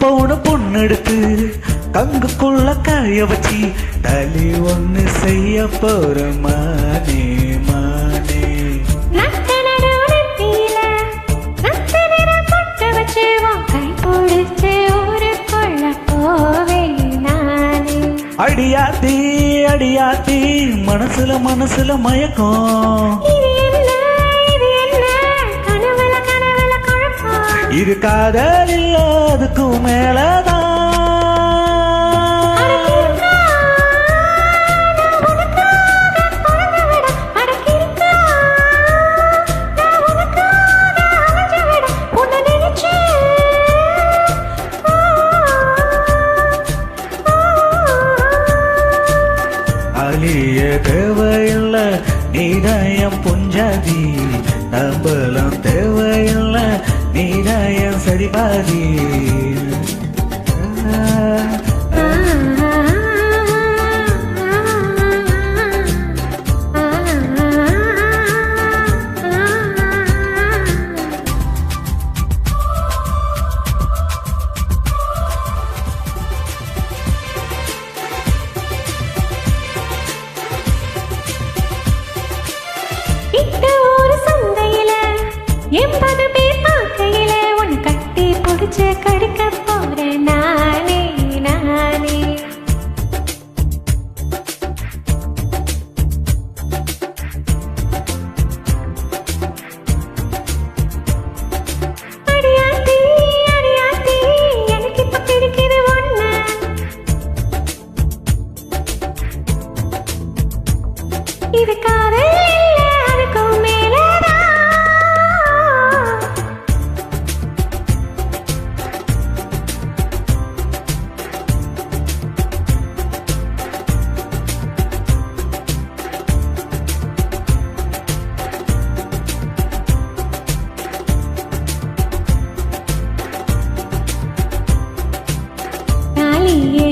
பவுன பொண்ணு எடுத்து கங்குக்குள்ள காய வச்சு தலி ஒண்ணு செய்ய போற மானே மானே. அடியாத்தி அடியாத்தி மனசுல மனசுல மயக்கம். இது காதல் இல்ல அதுக்கும் மேலதான். அழிய தேவையில்ல நீதாயம் புஞ்சாதி, நம்பலாம் தேவையில்ல நீதாயம் சரிபாதி. ஒரு சந்தையில 80 பேர் பார்க்கையில உன் கட்டி பிடிச்ச கடுக்க போறேன் நானே நானே. அடியாத்தி அடியாத்தி எனக்கு இப்ப கிடைக்குது ஒண்ணு. இது காதல் தாலியே